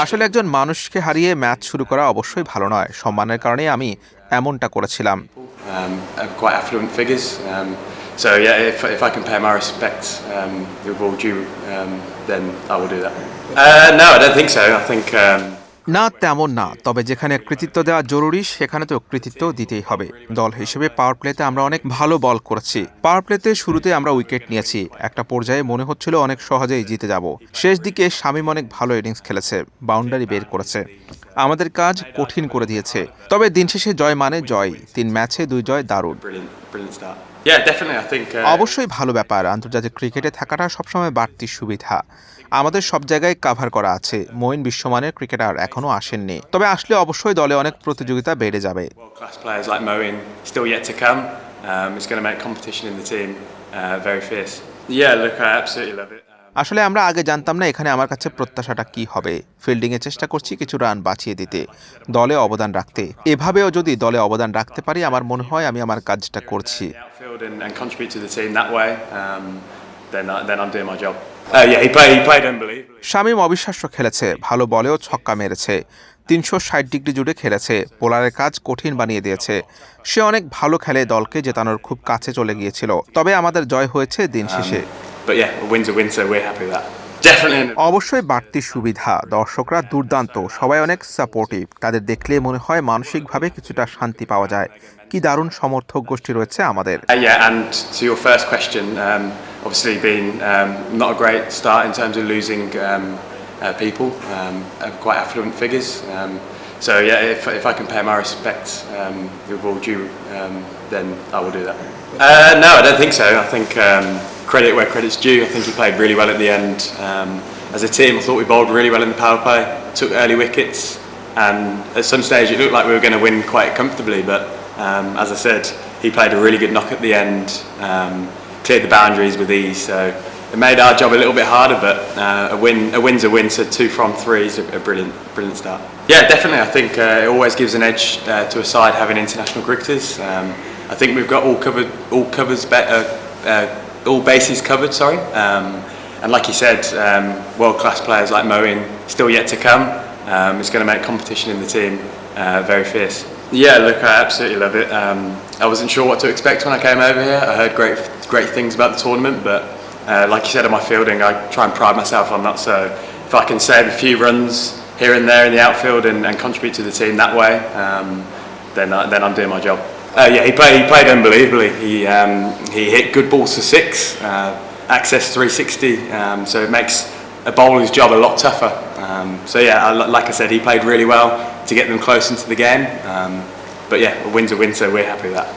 আসলে একজন মানুষকে হারিয়ে ম্যাচ শুরু করা অবশ্যই ভালো নয়। সম্মানের কারণেই আমি এমনটা করেছিলাম। Quite affluent figures. So yeah, if I can pay my respects with all due, then I will do that. No, I don't think so. I think. না, তেমন না। তবে যেখানে কৃতিত্ব দেওয়া জরুরি সেখানে তো কৃতিত্ব দিতেই হবে। দল হিসেবে পাওয়ার প্লেতে আমরা অনেক ভালো বল করেছি। পাওয়ার প্লেতে শুরুতে আমরা উইকেট নিয়েছি। একটা পর্যায়ে মনে হচ্ছিল অনেক সহজেই জিতে যাব। শেষ দিকে শামীম অনেক ভালো ইনিংস খেলেছে, বাউন্ডারি বের করেছে, আমাদের কাজ কঠিন করে দিয়েছে। তবে দিন শেষে জয় মানে জয়। ৩ ম্যাচে 2 জয় দারুণ। Brilliant start. Yeah, definitely. I think. অবশ্যই ভালো ব্যাপার। আন্তর্জাতিক ক্রিকেটে থাকাটা সবসময় বাড়তি সুবিধা। আমাদের সব জায়গায় কাভার করা আছে। মঈন বিশ্বমানের ক্রিকেটার এখনো আসেননি, তবে আসলে অবশ্যই দলে অনেক প্রতিযোগিতা বেড়ে যাবে। World-class players like Moeen still yet to come. It's going to make competition in the team very fierce. Yeah, look, I absolutely love it. আসলে আমরা আগে জানতাম না এখানে আমার কাছে প্রত্যাশাটা কি হবে। ফিল্ডিংয়ে চেষ্টা করছি কিছু রান বাঁচিয়ে দিতে, দলে অবদান রাখতে। এভাবেও যদি দলে অবদান রাখতে পারি আমার মনে হয় আমি আমার কাজটা করছি। Outfield and contribute to the team that way. Then I'm doing my job. Yeah, he played unbelievably. Shamim অবিশ্বাস্য খেলেছে, ভালো বলেও ছক্কা মেরেছে, 360 ডিগ্রি জুড়ে খেলেছে, বোলারের কাজ কঠিন বানিয়ে দিয়েছে। সে অনেক ভালো খেলে, দলকে জেতানোর খুব কাছে চলে গিয়েছিল। তবে আমাদের জয় হয়েছে দিন শেষে। But yeah, a win's a win, so we're happy with that. Definitely. অবশ্যই বাড়তি সুবিধা, দর্শকরা দুর্দান্ত, সবাই অনেক সাপোর্টিভ। তাদের দেখলে মনে হয় মানসিকভাবে কিছুটা শান্তি পাওয়া যায়। কি দারুণ সমর্থক গোষ্ঠী রয়েছে আমাদের। Yeah, and to your first question, obviously been not a great start in terms of losing people, quite affluent figures. So yeah, if I can pay my respects with all due, then I will do that. No, I don't think so. I think credit where credit's due. I think he played really well at the end. As a team, I thought we bowled really well in the power play, took early wickets, and at some stage it looked like we were going to win quite comfortably, but as I said, he played a really good knock at the end, cleared the boundaries with ease, so it made our job a little bit harder, but a win's a win, so 2 from 3 is a brilliant start. Yeah, definitely. I think it always gives an edge to a side having international cricketers. I think we've got all bases covered. Sorry, and like you said, world-class players like Moeen still yet to come. It's going to make competition in the team very fierce. Yeah, look, I absolutely love it. I wasn't sure what to expect when I came over here. I heard great things about the tournament, but like you said on my fielding, I try and pride myself on that. So if I can save a few runs here and there in the outfield and contribute to the team that way, then I'm doing my job. Yeah, he played unbelievably. He hit good balls for 6, access 360, so it makes a bowler's job a lot tougher. So yeah, like I said, he played really well to get them close into the game. But yeah, a win's a win, so we're happy with that.